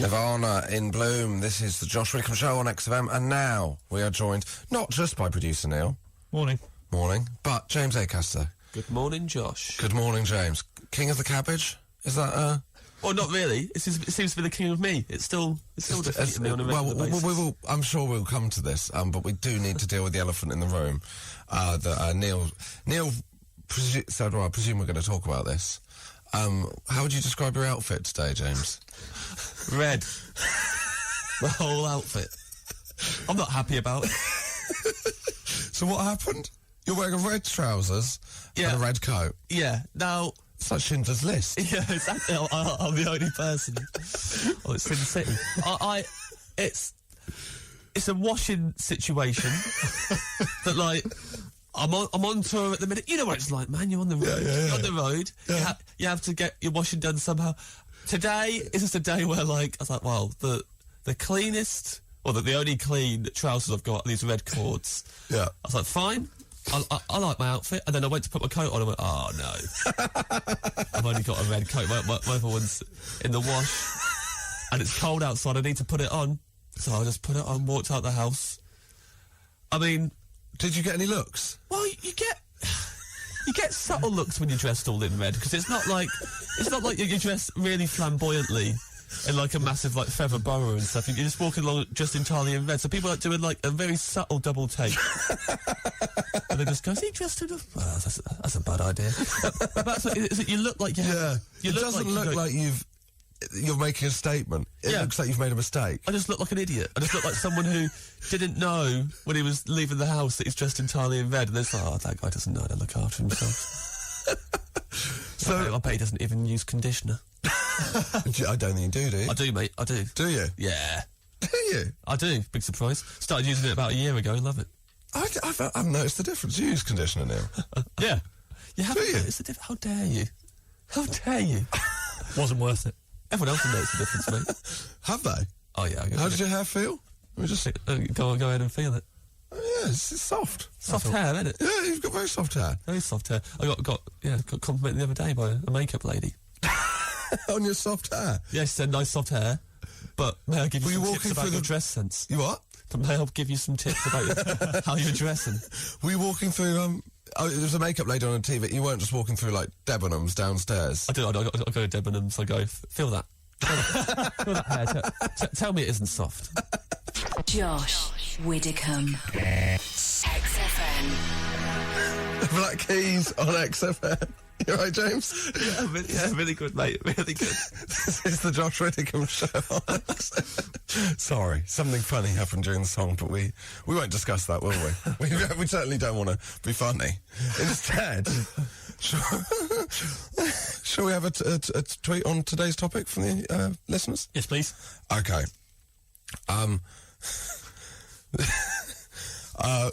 Nirvana in Bloom. This is the Josh Widdicombe Show on XFM, and now we are joined not just by producer Neil. Morning. Morning. But James Acaster. Good morning, Josh. Good morning, James. King of the cabbage? Is that, Well, not really. It seems to be the king of me. It's still defeating me on a regular basis. I'm sure we'll come to this, but we do need to deal with the elephant in the room. Neil, I presume we're going to talk about this. How would you describe your outfit today, James? Red. The whole outfit. I'm not happy about it. So what happened? You're wearing red trousers and a red coat. Yeah. Now... It's like Schindler's List. Yeah, exactly. I'm the only person. Oh, it's Sin City. It's a washing situation that, like, I'm on tour at the minute. You know what it's like, man. You're on the road. Yeah. You're on the road. Yeah. You have to get your washing done somehow. Today is just a day where, like, I was like, well, the cleanest, or the only clean trousers I've got are these red cords. Yeah. I was like, fine. I like my outfit, and then I went to put my coat on and I went, oh no. I've only got a red coat, my other one's in the wash, and it's cold outside, I need to put it on, so I just put it on, walked out the house. I mean... Did you get any looks? Well, you get subtle looks when you're dressed all in red, because it's not like you're dressed really flamboyantly in like a massive like feather boa and stuff. You're just walking along just entirely in red. So people are doing like a very subtle double take. And they just go, is he dressed enough? Well, that's a bad idea. But that's like, is it, you look like you have... It doesn't look like you're making a statement. It looks like you've made a mistake. I just look like an idiot. I just look like someone who didn't know when he was leaving the house that he's dressed entirely in red. And it's like, oh, that guy doesn't know how to look after himself. I bet he doesn't even use conditioner. I don't think you do you? I do, mate. I do. Do you? Yeah. Do you? I do. Big surprise. Started using it about a year ago. Love it. I've noticed the difference. You use conditioner now. Yeah. You haven't Do you? noticed the difference? How dare you? How dare you? Wasn't worth it. Everyone else has noticed the difference, mate. Have they? Oh, yeah. How did your hair feel? We just Go ahead and feel it. yeah, it's soft. Soft hair, isn't it? Yeah, you've got very soft hair. Very soft hair. I got complimented the other day by a makeup lady. On your soft hair. Yeah, she said nice soft hair, but may I give you some tips about your dress sense? You what? But may I give you some tips about how you're dressing? Were you walking through, there was a makeup lady on TV. You weren't just walking through, like, Debenhams downstairs. I go to Debenhams, I go, feel that. Feel that hair. Tell me it isn't soft. Josh Widdicombe. XFM. Black Keys on XFM. You right, James? Yeah, really good, mate. Really good. This is the Josh Widdicombe Show on XFM. Sorry, something funny happened during the song, but we won't discuss that, will we? We certainly don't want to be funny. Instead, shall we have a tweet on today's topic from the listeners? Yes, please. Okay.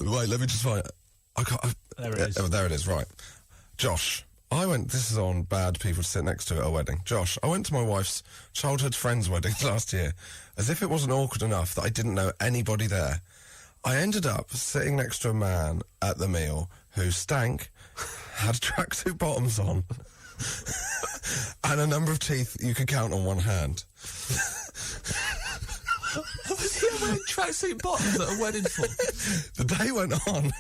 Wait, let me just find it. There it is. There it is, right. Josh, this is on bad people to sit next to at a wedding. Josh, I went to my wife's childhood friend's wedding last year, as if it wasn't awkward enough that I didn't know anybody there. I ended up sitting next to a man at the meal who stank, had tracksuit bottoms on, and a number of teeth you could count on one hand. Was he wearing tracksuit bottoms at a wedding for? The day went on,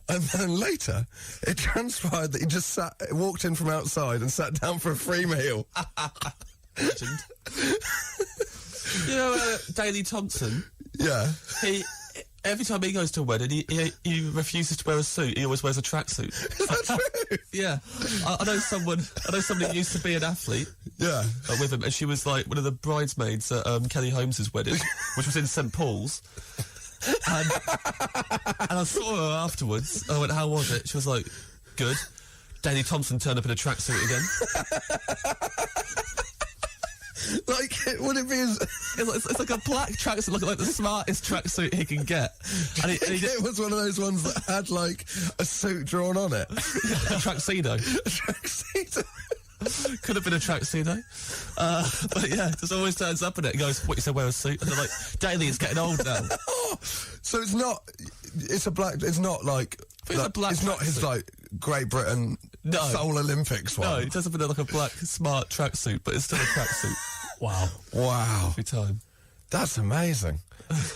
and then later, it transpired that he just walked in from outside and sat down for a free meal. Legend. You know, Daley Thompson? Yeah. Every time he goes to a wedding, he refuses to wear a suit. He always wears a tracksuit. Is that true? Yeah. I know somebody who used to be an athlete. Yeah. With him, and she was like one of the bridesmaids at Kelly Holmes's wedding, which was in St Paul's. And I saw her afterwards. I went, how was it? She was like, good. Daley Thompson turned up in a tracksuit again. Like, would it be It's like a black tracksuit, like the smartest tracksuit he can get. And it was one of those ones that had, like, a suit drawn on it. A tracksudo. A tracksudo. Could have been a tracksudo. But yeah, just always turns up in it and goes, what, you said wear a suit? And they're like, Daley, it's getting old now. So it's not like... It's not his, like, Great Britain Seoul Olympics one. No, it doesn't have like a black, smart tracksuit, but it's still a tracksuit. Wow. Wow. every time. That's amazing.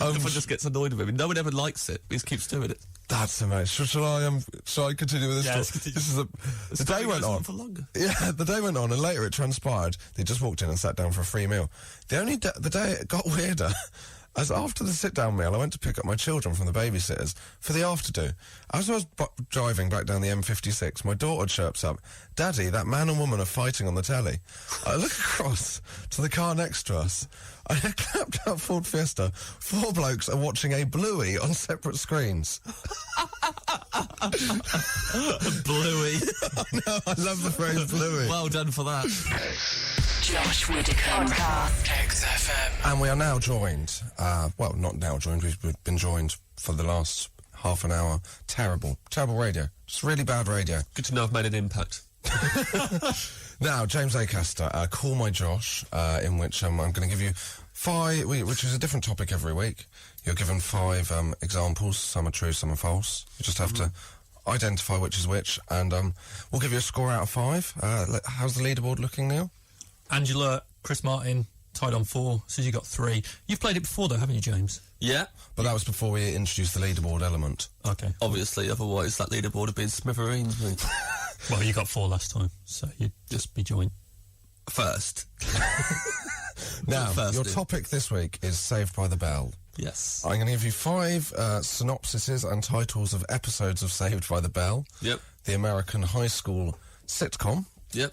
Everyone just gets annoyed with him. No one ever likes it. He just keeps doing it. That's amazing. Shall I continue with this Yeah, story? let's continue. This is the day went on. For longer. Yeah, the day went on, and later it transpired they just walked in and sat down for a free meal. The day it got weirder, as after the sit-down meal, I went to pick up my children from the babysitters for the after-do. As I was driving back down the M56, my daughter chirps up, "Daddy, that man and woman are fighting on the telly." I look across to the car next to us. I had clapped out Ford Fiesta. 4 blokes are watching a Bluey on separate screens. Bluey. No, I love the phrase Bluey. Well done for that. Josh Widdicombe. Podcast. XFM. And we are now joined, well, not now joined, we've been joined for the last half an hour. Terrible radio. Just really bad radio. Good to know I've made an impact. Now, James Acaster, Call My Josh, in which I'm going to give you 5, which is a different topic every week. You're given 5 examples, some are true, some are false. You just have to identify which is which, and we'll give you a score out of 5. How's the leaderboard looking, Neil? Angela, Chris Martin, tied on 4. Susie got 3. You've played it before, though, haven't you, James? Yeah. But that was before we introduced the leaderboard element. Okay. Obviously, otherwise that leaderboard would be in smithereens. Mate. Well, you got 4 last time, so you'd just be joined. First. Now, First, your dude. topic this week is Saved by the Bell. Yes. I'm going to give you 5 synopsises and titles of episodes of Saved by the Bell. Yep. The American high school sitcom Yep.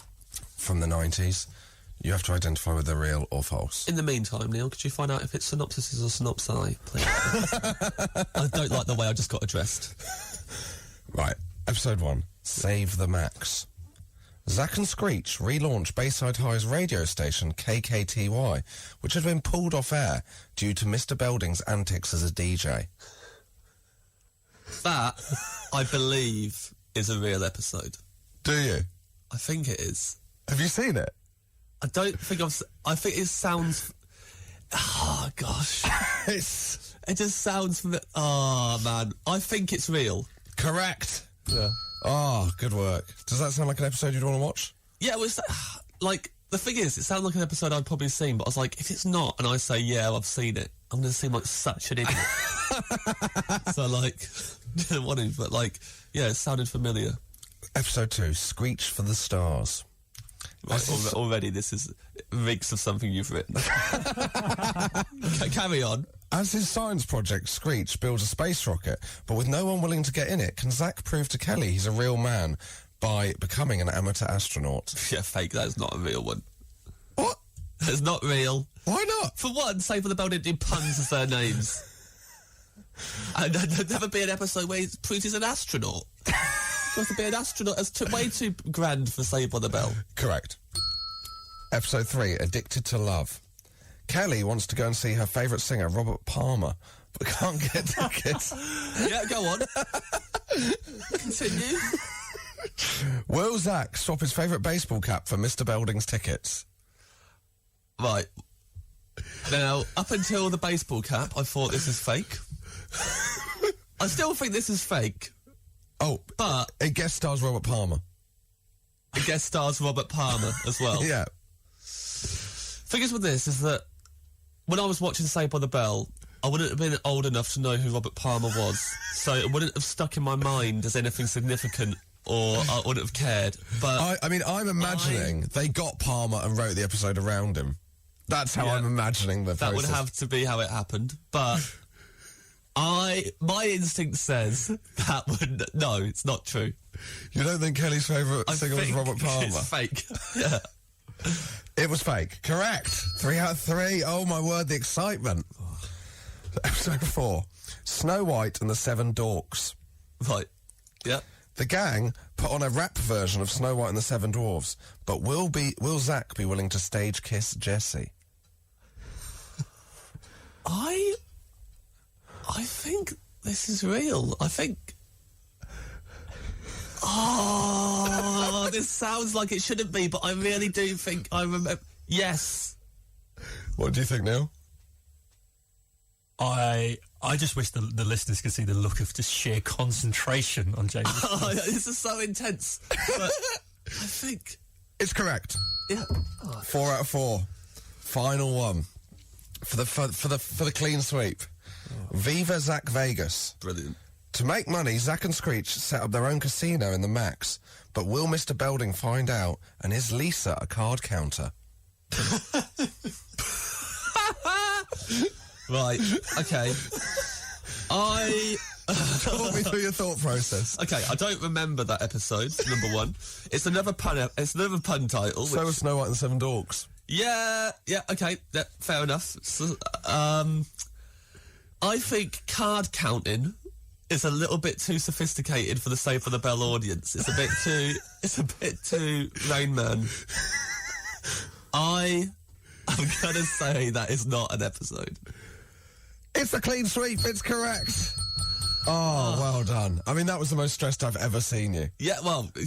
from the 90s. You have to identify whether they're real or false. In the meantime, Neil, could you find out if it's synopsis or synopsi, please? I don't like the way I just got addressed. Right, episode 1, Save the Max. Zack and Screech relaunch Bayside High's radio station KKTY, which had been pulled off air due to Mr. Belding's antics as a DJ. That, I believe, is a real episode. Do you? I think it is. Have you seen it? I don't think I think it sounds... Oh, gosh. It's It just sounds... Oh, man. I think it's real. correct. Yeah. Oh, good work. Does that sound like an episode you'd want to watch? Yeah, it was... Like, the thing is, it sounds like an episode I'd probably seen, but I was like, if it's not, and I say, yeah, I've seen it, I'm going to seem like such an idiot. So, like, didn't want to, but, like, yeah, it sounded familiar. Episode 2, Screech for the Stars. Right, already, this is reeks of something you've written. Carry on. As his science project, Screech builds a space rocket, but with no one willing to get in it, can Zack prove to Kelly he's a real man by becoming an amateur astronaut? Yeah, fake, that is not a real one. What? It's not real. Why not? For one, Saved by the Bell didn't do puns as their names. And there'd never be an episode where he proves he's an astronaut. Supposed to be an astronaut. That's way too grand for Saved by the Bell. Correct. Episode 3, Addicted to Love. Kelly wants to go and see her favourite singer, Robert Palmer, but can't get tickets. Yeah, go on. Continue. Will Zack swap his favourite baseball cap for Mr. Belding's tickets? Right. Now, up until the baseball cap, I thought this is fake. I still think this is fake. Oh, But it guest stars Robert Palmer. it guest stars Robert Palmer as well. Yeah. Thing is with this is that when I was watching Saved by the Bell, I wouldn't have been old enough to know who Robert Palmer was, so it wouldn't have stuck in my mind as anything significant, or I wouldn't have cared. But I mean, I'm imagining they got Palmer and wrote the episode around him. That's how Yeah. I'm imagining the that process. would have to be how it happened. But my instinct says that would... No, it's not true. You don't think Kelly's favourite I singer was think Robert Palmer? it's fake. Yeah. It was fake. Correct. 3 out of 3. Oh, my word, the excitement. Episode 4, Snow White and the 7 Dorks. Right. Yeah. The gang put on a rap version of Snow White and the 7 Dwarfs, but will Zack be willing to stage kiss Jessie? I think this is real. I think... Oh, this sounds like it shouldn't be, but I really do think I remember... Yes. What do you think, Neil? I just wish the listeners could see the look of just sheer concentration on James. Oh, this is so intense. But I think... It's correct. Yeah. 4 out of 4. Final one for the clean sweep. Viva Zach Vegas. Brilliant. To make money, Zach and Screech set up their own casino in the Max. But will Mr. Belding find out? And is Lisa a card counter? Right. Okay. Talk me through your thought process. Okay, I don't remember that episode, number one. It's another pun title. So was Snow White and the Seven Dorks. Yeah, okay, fair enough. So, I think card counting is a little bit too sophisticated for the Save for the Bell audience. It's a bit too Rain Man. I'm gonna say that is not an episode. It's a clean sweep, it's correct. Oh, well done. I mean, that was the most stressed I've ever seen you. Yeah, well, you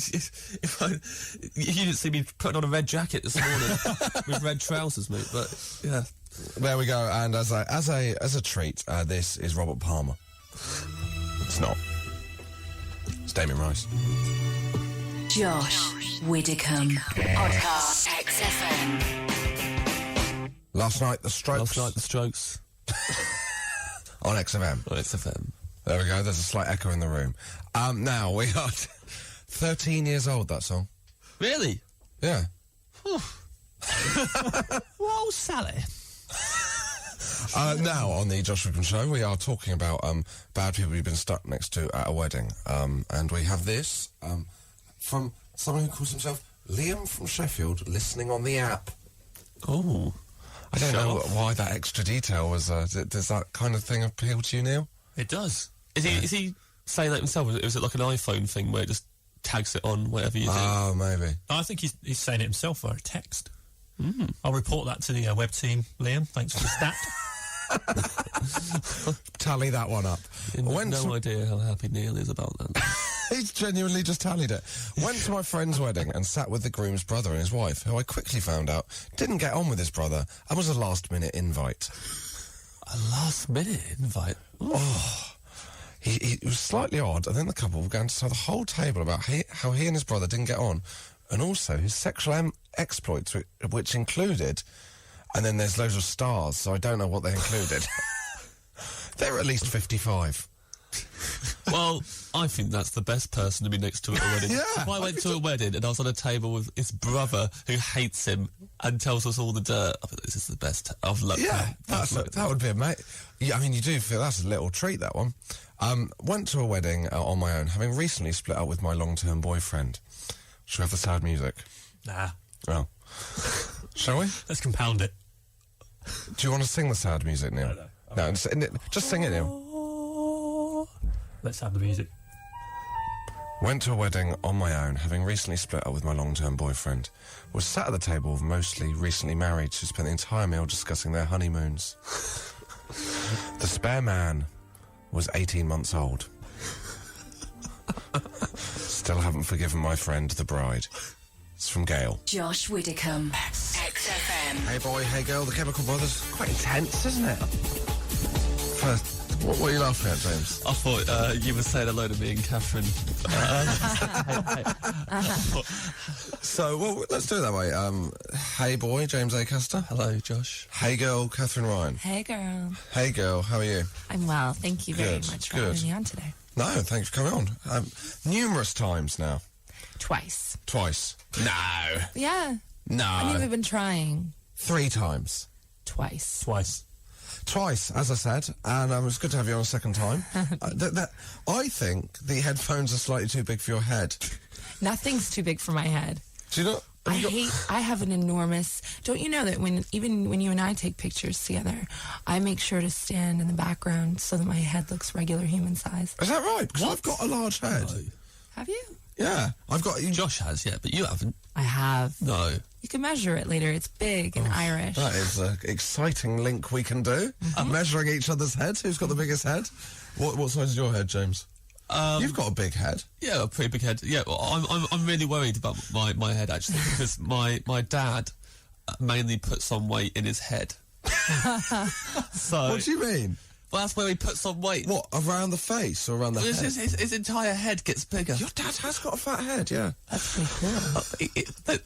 didn't see me putting on a red jacket this morning with red trousers, mate. But yeah, there we go. And as a treat, this is Robert Palmer. It's not. It's Damien Rice. Josh Widdicombe. Podcast XFM. Last night, the Strokes. On XFM. On XFM. There we go. There's a slight echo in the room. Now, we are 13 years old, that song. Really? Yeah. Well, Sally. Now, on the Josh Widdicombe Show, we are talking about bad people you've been stuck next to at a wedding. And we have this from someone who calls himself Liam from Sheffield, listening on the app. Oh. I don't know why that extra detail was... does that kind of thing appeal to you, Neil? It does. Is he saying that himself? Or is it like an iPhone thing where it just tags it on whatever you do? Oh, maybe. I think he's saying it himself via text. I'll report that to the web team, Liam. Thanks for the stat. Tally that one up. No idea how happy Neil is about that. He's genuinely just tallied it. Went to my friend's wedding and sat with the groom's brother and his wife, who I quickly found out didn't get on with his brother and was a last-minute invite. A last-minute invite? Oh. He was slightly odd, and then the couple began to tell the whole table about how he and his brother didn't get on, and also his sexual exploits, which included... And then there's loads of stars, so I don't know what they included. They're at least 55. Well, I think that's the best person to be next to at a wedding. Yeah, if I went to a wedding and I was on a table with his brother who hates him and tells us all the dirt, I think this is the best. I've looked at that would be amazing. Yeah, I mean, you do feel that's a little treat, that one. Went to a wedding on my own, having recently split up with my long-term boyfriend. Should we have the sad music? Nah. Oh. Shall we? Let's compound it. Do you want to sing the sad music, Neil? No, just sing it, Neil. Let's have the music. Went to a wedding on my own, having recently split up with my long-term boyfriend. Was sat at the table with mostly recently married who spent the entire meal discussing their honeymoons. The spare man was 18 months old. Still haven't forgiven my friend, the bride. It's from Gail. Josh Widdicombe. XFM. Hey boy, hey girl, the Chemical Brothers. Quite intense, isn't it? First, what are you laughing at, James? I thought you were saying hello to me and Katherine. So, well, let's do it that way. Hey boy, James Acaster. Hello, Josh. Hey girl, Katherine Ryan. Hey, girl. Hey girl, how are you? I'm well. Thank you very Good, much for good. having me on today. No, thanks for coming on. Numerous times now. Twice. Twice. No. Yeah. No. I mean, we've been trying. 3 times. Twice. Twice, as I said, and it's good to have you on a second time. I think the headphones are slightly too big for your head. Nothing's too big for my head. Do you know? I have an enormous... Don't you know that even when you and I take pictures together, I make sure to stand in the background so that my head looks regular human size? Is that right? Because I've got a large head. No. Have you? Yeah, I've got... Josh has, yeah, but you haven't. I have. No. You can measure it later. It's big and Irish. That is an exciting link we can do. Measuring each other's heads. Who's got the biggest head? What size is your head, James? You've got a big head. Yeah, a pretty big head. Yeah, well, I'm really worried about my head, actually, because my dad mainly puts on weight in his head. So What do you mean? Well, that's where he puts on weight. What, around the face or around the head? His entire head gets bigger. Your dad has got a fat head, yeah. That's pretty cool.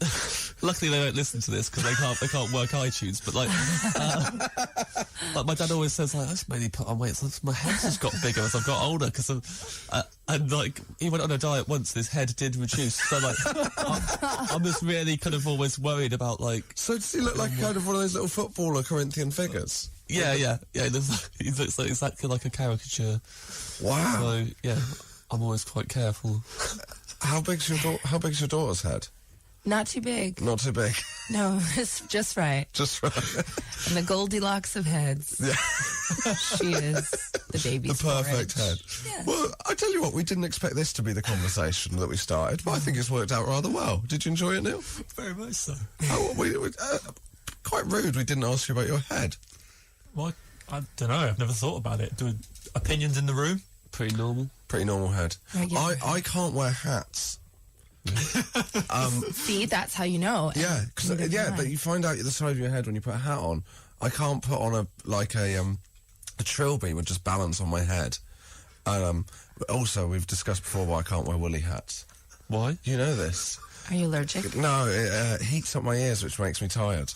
Luckily, they don't listen to this because they can't work iTunes. But like my dad always says, like, "That's mainly put on weight. So my head's just got bigger as I've got older." Because and like he went on a diet once, and his head did reduce. So like, I'm just really kind of always worried about like. So does he look like kind of one of those little footballer Corinthian figures? Yeah. He looks like exactly like a caricature. Wow. So yeah, I'm always quite careful. How big's your daughter's head? Not too big. Not too big. No, it's just right. Just right. And the Goldilocks of heads. Yeah. She is the baby's The perfect head. Yeah. Well, I tell you what, we didn't expect this to be the conversation that we started, but I think it's worked out rather well. Did you enjoy it, Neil? Very much so. Quite rude. We didn't ask you about your head. Well, I don't know. I've never thought about it. Do opinions in the room? Pretty normal. Pretty normal head. Regular I can't wear hats. See, that's how you know. Yeah, Neither can I. but you find out the side of your head when you put a hat on. I can't put on a trilby would just balance on my head. Also, we've discussed before why I can't wear woolly hats. Why? You know this? Are you allergic? No, it heats up my ears, which makes me tired.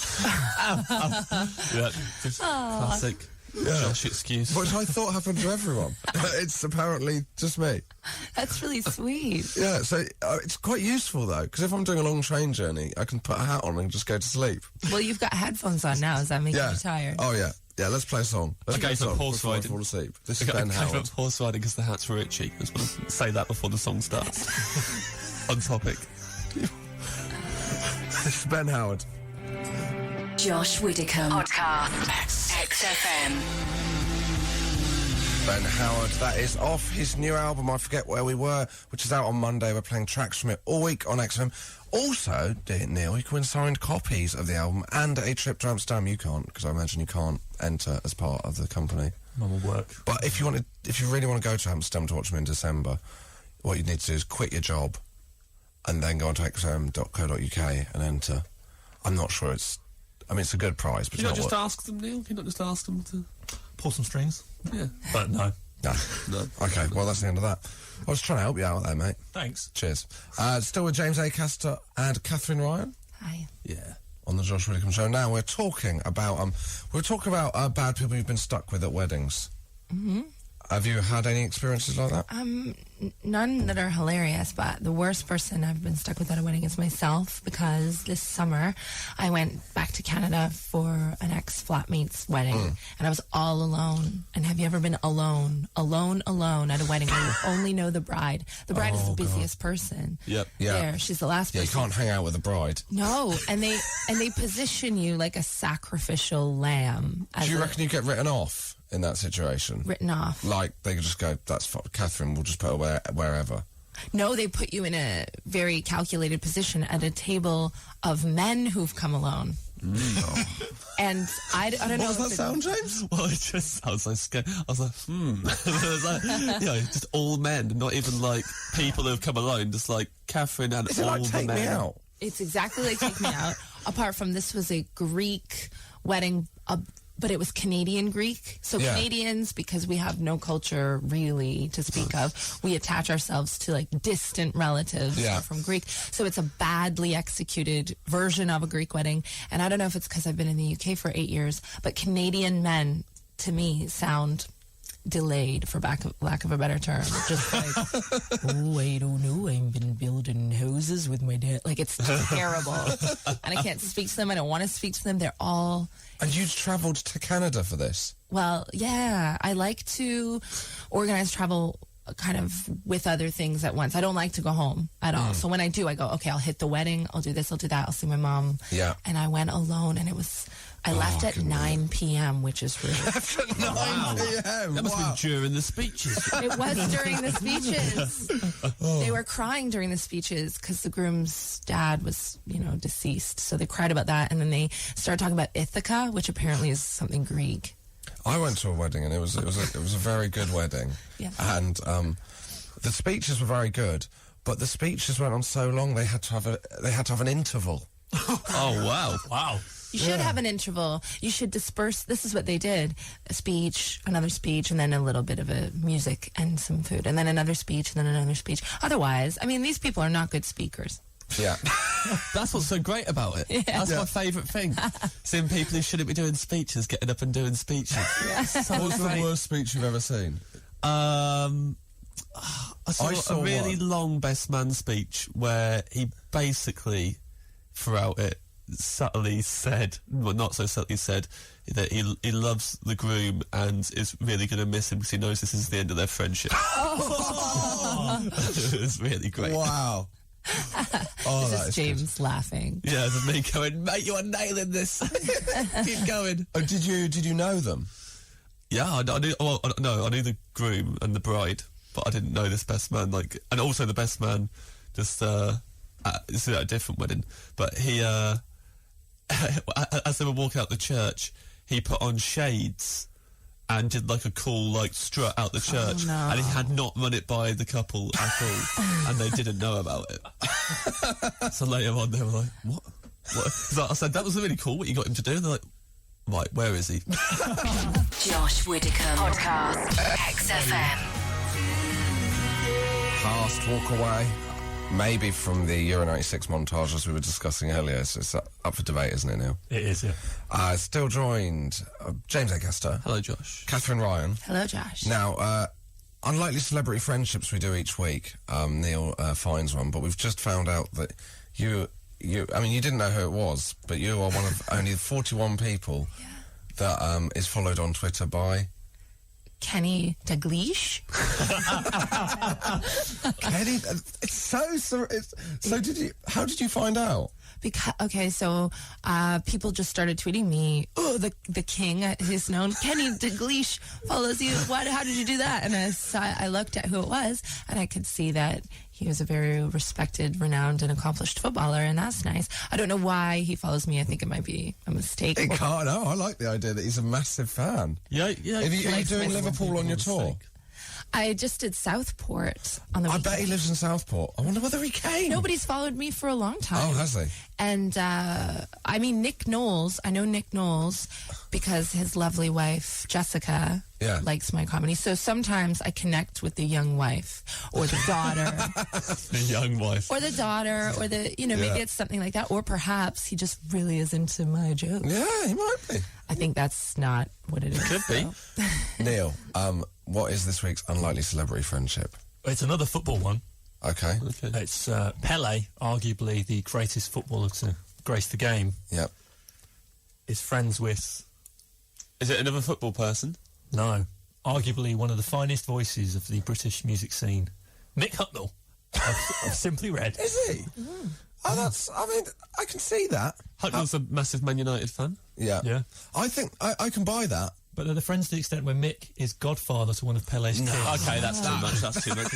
Yeah, just classic Josh excuse. Which I thought happened to everyone. It's apparently just me. That's really sweet. Yeah, so it's quite useful, though, because if I'm doing a long train journey, I can put a hat on and just go to sleep. Well, you've got headphones on now. Does that make you tired? Oh, yeah. Yeah, let's play a song. Let's play a song horse before I riding. fall asleep. This is I Ben gave Howard. up horse riding because the hats were itchy. I just want to say that before the song starts. On topic. This is Ben Howard. Josh Widdicombe. Podcast. XFM. Ben Howard, that is off his new album, I Forget Where We Were, which is out on Monday. We're playing tracks from it all week on XFM. Also, dear Neil, you can win signed copies of the album and a trip to Amsterdam. You can't, because I imagine you can't enter as part of the company. Normal work. But if you really want to go to Amsterdam to watch them in December, what you need to do is quit your job and then go onto xfm.co.uk and enter. I'm not sure it's a good prize, but Can you it's not not just ask them, Neil? Can you not just ask them to... Pull some strings. Yeah. But no. No. Okay, well, that's the end of that. I was trying to help you out there, mate. Thanks. Cheers. Still with James Acaster and Katherine Ryan Hi. Yeah. on the Josh Widdicombe Show. Now we're talking about bad people you've been stuck with at weddings. Mm-hmm. Have you had any experiences like that? None that are hilarious, but the worst person I've been stuck with at a wedding is myself, because this summer I went back to Canada for an ex-flatmate's wedding, and I was all alone. And have you ever been alone at a wedding where you only know the bride? The bride is the busiest person. Yep. Yeah. There, she's the last Yeah, you person. can't hang out with the bride. No, and they position you like a sacrificial lamb. Do you reckon you get written off in that situation? Written off? Like, they could just go, that's Katherine, we'll just put her wherever. No, they put you in a very calculated position at a table of men who've come alone. And I don't know. What does that sound, James? Well, it just sounds so scary. I was like, It's like, just all men, not even like people who have come alone, just like Katherine and Is it all like the Take men. Me Out? It's exactly like Take Me Out. Apart from this was a Greek wedding, but it was Canadian Greek. So Yeah. Canadians, because we have no culture really to speak of, we attach ourselves to like distant relatives Yeah. from Greek. So it's a badly executed version of a Greek wedding. And I don't know if it's because I've been in the UK for 8 years, but Canadian men, to me, sound delayed, for lack of a better term. Just like, oh, I don't know, I've been building houses with my dad. Like, it's terrible. And I can't speak to them. I don't want to speak to them. They're all... And you travelled to Canada for this? Well, yeah. I like to organize travel kind of with other things at once. I don't like to go home at all. So when I do, I go, okay, I'll hit the wedding. I'll do this, I'll do that. I'll see my mom. Yeah. And I went alone, and it was... I left at 9 p.m., which is rude. Left at 9 p.m. That must have been during the speeches. It was during the speeches. They were crying during the speeches because the groom's dad was, deceased. So they cried about that, and then they started talking about Ithaca, which apparently is something Greek. I went to a wedding, and it was a very good wedding. Yeah. And the speeches were very good, but the speeches went on so long they had to have an interval. Oh, wow. Wow. You should have an interval. You should disperse. This is what they did. A speech, another speech, and then a little bit of a music and some food. And then another speech, and then another speech. Otherwise, I mean, these people are not good speakers. Yeah. That's what's so great about it. Yeah. That's my favourite thing. Seeing people who shouldn't be doing speeches getting up and doing speeches. So What's the great. worst speech you've ever seen? I saw saw a really one. long best man speech where he basically, throughout it, subtly said, well, not so subtly said, that he loves the groom and is really going to miss him because he knows this is the end of their friendship. It was really great. Wow. Oh, This that is is James laughing. Yeah, there's me going, mate, you are nailing this. Keep going. Oh, did you know them? Yeah, I knew. Well, no, I knew the groom and the bride, but I didn't know this best man. Like, and also the best man, just this is at a different wedding. But he, as they were walking out the church, he put on shades and did like a cool like strut out the church, no. and he had not run it by the couple at all, and they didn't know about it. So later on, they were like, "What?" So I said, "That was really cool. What you got him to do?" And they're like, "Right, where is he?" Josh Widdicombe podcast. XFM. Past walk away. Maybe from the Euro 96 montage as we were discussing earlier. So it's up for debate, isn't it, Neil? It is, yeah. Still joined James Acaster, Hello, Josh. Catherine Ryan. Hello, Josh. Now, unlikely celebrity friendships we do each week. Neil finds one, but we've just found out that you, I mean, you didn't know who it was, but you are one of only 41 people that is followed on Twitter by Kenny Dalglish. Kenny. It's so. How did you find out? Because so people just started tweeting me. Oh, the king is known. Kenny Dalglish follows you. What? How did you do that? And I looked at who it was, and I could see that he was a very respected, renowned, and accomplished footballer, and that's nice. I don't know why he follows me. I think it might be a mistake. It can't. No, I like the idea that he's a massive fan. Yeah. Are you doing Liverpool on your tour? I just did Southport on the I weekend. bet he lives in Southport. I wonder whether he came. Nobody's followed me for a long time. Oh, has he? And, I mean, Nick Knowles, I know Nick Knowles because his lovely wife, Jessica, likes my comedy. So sometimes I connect with the young wife or the daughter. The young wife. Or the daughter, or maybe it's something like that. Or perhaps he just really is into my jokes. Yeah, he might be. I think that's not what it is. Could be. Neil, what is this week's unlikely celebrity friendship? It's another football one. Okay. It's Pele, arguably the greatest footballer to grace the game, Yep. is friends with, Is it another football person? no, arguably one of the finest voices of the British music scene, Mick Hucknall of Simply Red. Is he? Oh, I can see that. Hucknall's a massive Man United fan. Yeah. Yeah. I think I can buy that. But they're the friends to the extent where Mick is godfather to one of Pele's kids. Okay, that's too much. That's too much.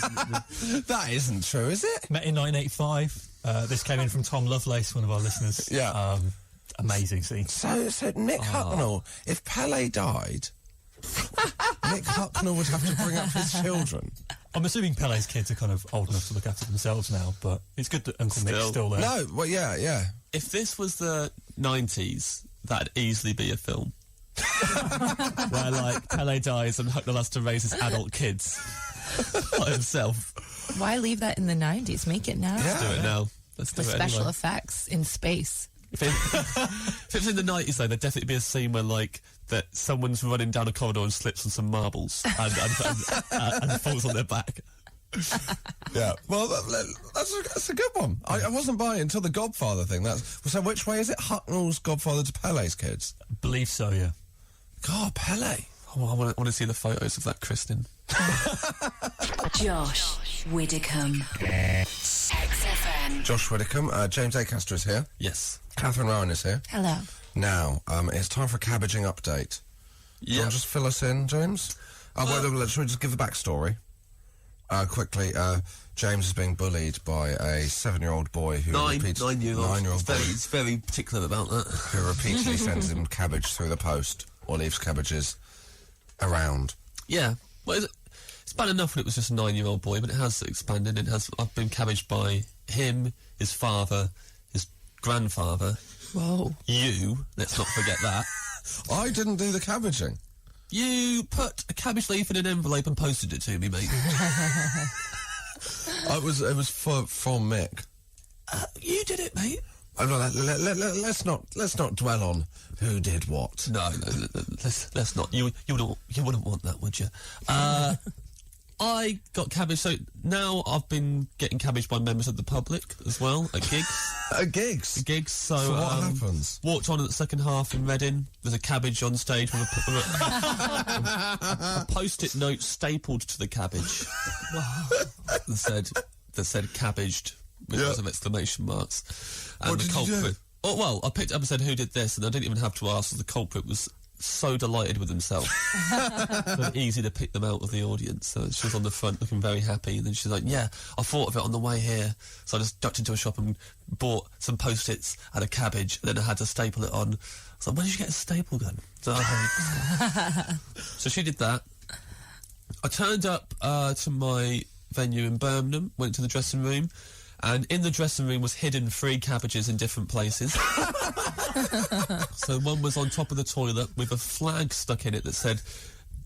That isn't true, is it? Met in 1985. This came in from Tom Lovelace, one of our listeners. Yeah. Amazing scene. So Mick Hucknall, if Pele died, Mick Hucknall would have to bring up his children. I'm assuming Pele's kids are kind of old enough to look after themselves now, but it's good that Uncle Mick's still there. No, well, yeah. If this was the 90s, that'd easily be a film. Where, like, Pele dies and Hucknall has to raise his adult kids by himself. Why leave that in the 90s? Make it now. Let's do it now. Let's do The it special anyway. effects in space. If it was in the 90s, though, there'd definitely be a scene where, like, that someone's running down a corridor and slips on some marbles and falls on their back. Yeah. Well, that's a good one. I wasn't buying it until the Godfather thing. So which way is it? Hucknall's godfather to Pele's kids? I believe so, yeah. God, Pele. Oh, I want to see the photos of that christening. Josh Widdicombe. XFM. Josh Widdicombe. James Acaster is here. Yes. Catherine Ryan is here. Hello. Now, it's time for a cabbaging update. Do you want to just fill us in, James? Should we just give the backstory? Quickly, James is being bullied by a 7-year-old boy who repeats... 9-year-old. boy He's very particular about that. who repeatedly sends him cabbage through the post or leaves cabbages around. Yeah. Well, it's bad enough when it was just a 9-year-old boy, but it has expanded. I've been cabbaged by him, his father, his grandfather, Whoa. You, let's not forget that. I didn't do the cabbaging. You put a cabbage leaf in an envelope and posted it to me, mate. It was from Mick. You did it, mate. Let's not dwell on who did what. No, let's not. You wouldn't want that, would you? I got cabbage, so now I've been getting cabbage by members of the public as well at gigs. At gigs? Gigs, so what happens? Walked on at the second half in Reading. There's a cabbage on stage with a post-it note stapled to the cabbage. that said cabbaged with lots of exclamation marks. And What did you do? Oh, well, I picked up and said, who did this? And I didn't even have to ask. The culprit was so delighted with himself. So easy to pick them out of the audience. So she was on the front looking very happy. And then she's like, yeah, I thought of it on the way here. So I just ducked into a shop and bought some Post-its and a cabbage. And then I had to staple it on. I was like, when did you get a staple gun? So she did that. I turned up to my venue in Birmingham, went to the dressing room. And in the dressing room was hidden 3 cabbages in different places. So one was on top of the toilet with a flag stuck in it that said,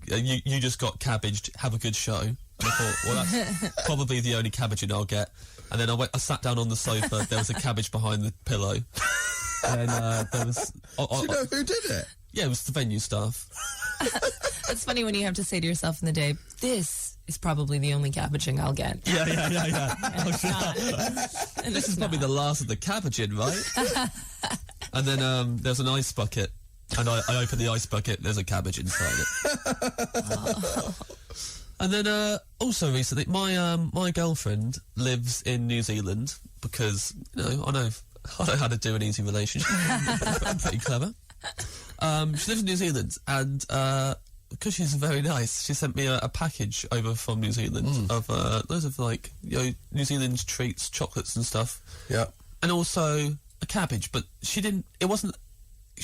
you just got cabbaged, have a good show. And I thought, well, that's probably the only cabbaging I'll get. And then I sat down on the sofa, there was a cabbage behind the pillow. And there was... Do you know who did it? Yeah, it was the venue staff. It's funny when you have to say to yourself in the day, this is probably the only cabbaging I'll get. Yeah. This is probably the last of the cabbaging, right? And then there's an ice bucket, and I open the ice bucket, there's a cabbage inside it. And then also recently, my girlfriend lives in New Zealand because, I know how to do an easy relationship. I'm pretty clever. She lives in New Zealand, and because she's very nice, she sent me a package over from New Zealand of loads of New Zealand treats, chocolates and stuff. Yeah. And also a cabbage, but she's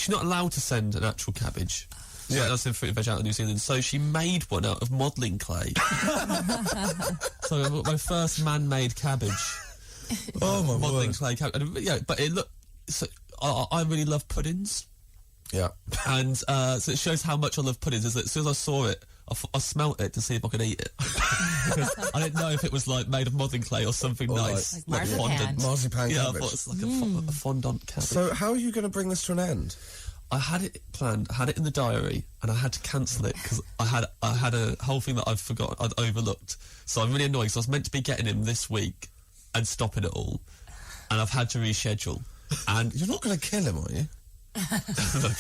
not allowed to send an actual cabbage. So that's in fruit and veg out of New Zealand. So she made one out of modelling clay. So my first man-made cabbage. Oh my modelling word. clay cabbage. Yeah, but it looked. So I really love puddings. Yeah. And so it shows how much I love puddings. Is that as soon as I saw it, I smelt it to see if I could eat it. Because I didn't know if it was made of modelling clay or something nice. Like marzipan. Marzipan Yeah, I cabbage. thought it's like a fondant cabbage. So how are you going to bring this to an end? I had it planned, I had it in the diary, and I had to cancel it because I had a whole thing that I'd overlooked. So I'm really annoyed. So I was meant to be getting him this week and stopping it all, and I've had to reschedule. And You're not going to kill him, are you? look,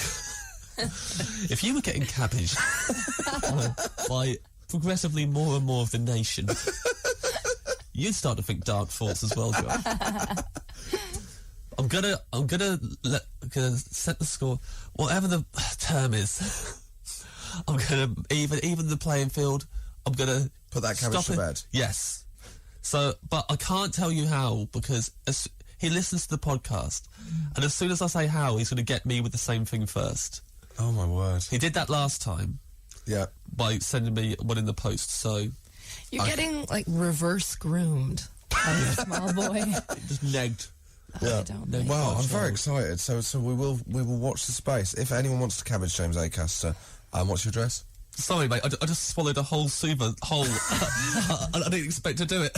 if you were getting cabbage by progressively more and more of the nation, you'd start to think dark thoughts as well, Josh. I'm gonna set the score, whatever the term is. I'm gonna even the playing field. I'm gonna Put that cabbage stop to it. bed. Yes. So, but I can't tell you how because he listens to the podcast, and as soon as I say how, he's going to get me with the same thing first. Oh my word. He did that last time Yeah. by sending me one in the post. So You're getting reverse groomed by a small boy. just negged. Yeah. I don't No, think. Well, I'm Gosh, very well. excited. So we will watch the space. If anyone wants to cabbage James Acaster, what's your address? Sorry, mate. I just swallowed a whole Suva whole. I didn't expect to do it.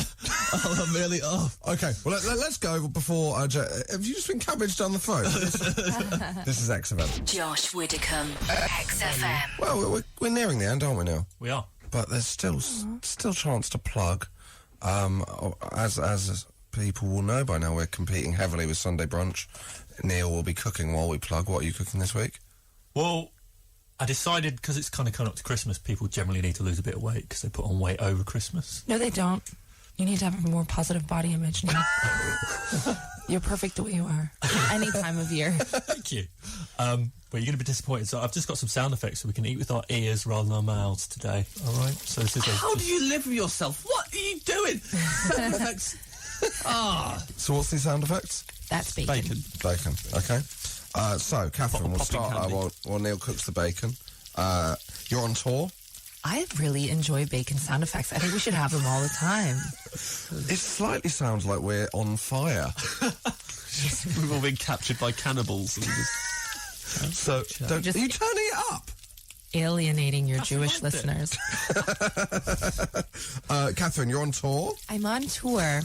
I'm really off. Okay, well let's go before. Have you just been cabbaged on the phone? This is XFM. Josh Widdicombe, XFM. Well, we're nearing the end, aren't we now? We are. But there's still chance to plug. As people will know by now, we're competing heavily with Sunday Brunch. Neil will be cooking while we plug. What are you cooking this week? Well, I decided, because it's kind of coming up to Christmas, people generally need to lose a bit of weight because they put on weight over Christmas. No, they don't. You need to have a more positive body image now. You're perfect the way you are. Any time of year. Thank you. But you're going to be disappointed. So I've just got some sound effects so we can eat with our ears rather than our mouths today. All right? So this is How do you live with yourself? What are you doing? So what's the sound effects? That's bacon. Bacon. Okay. So Catherine, we'll Popping start candy. while Neil cooks the bacon. You're on tour. I really enjoy bacon sound effects. I think we should have them all the time. It slightly sounds like we're on fire. We've all been captured by cannibals. And So, are you turning it up? Alienating your Jewish listeners. Katherine, you're on tour? I'm on tour.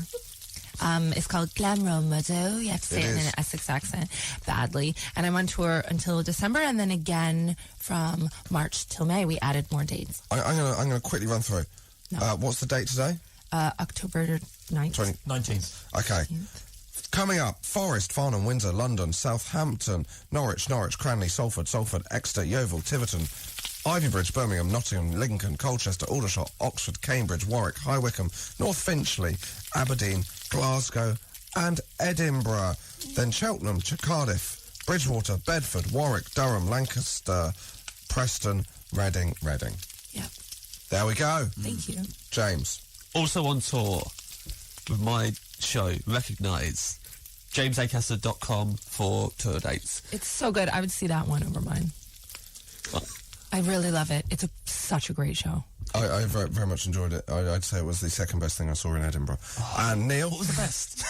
It's called Glamro Modo. You have to say it in is. an Essex accent badly. And I'm on tour until December, and then again from March till May. We added more dates. I'm gonna quickly run through. No. What's the date today? October 9th. 19th. Okay. Coming up, Forest, Farnham, Windsor, London, Southampton, Norwich, Cranley, Salford, Exeter, Yeovil, Tiverton, Ivybridge, Birmingham, Nottingham, Lincoln, Colchester, Aldershot, Oxford, Cambridge, Warwick, High Wycombe, North Finchley, Aberdeen, Glasgow and Edinburgh. Then Cheltenham, Cardiff, Bridgewater, Bedford, Warwick, Durham, Lancaster, Preston, Reading. Yep. There we go. Thank you. James. also on tour with my show, Recognise. JamesAcaster.com for tour dates. It's so good. I would see that one over mine. I really love it. It's such a great show. I very, very much enjoyed it. I'd say it was the second best thing I saw in Edinburgh. And Neil? What was the best?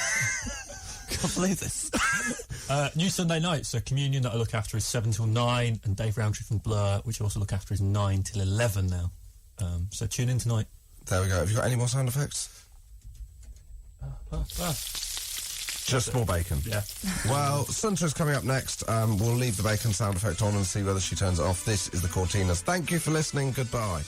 Can't believe this. New Sunday night, so Communion that I look after is 7 till 9, and Dave Roundtree from Blur, which I also look after, is 9 till 11 now. So tune in tonight. There we go. Have you got any more sound effects? Just more bacon. Yeah. Well, Suntra's coming up next. We'll leave the bacon sound effect on and see whether she turns it off. This is the Cortinas. Thank you for listening. Goodbye.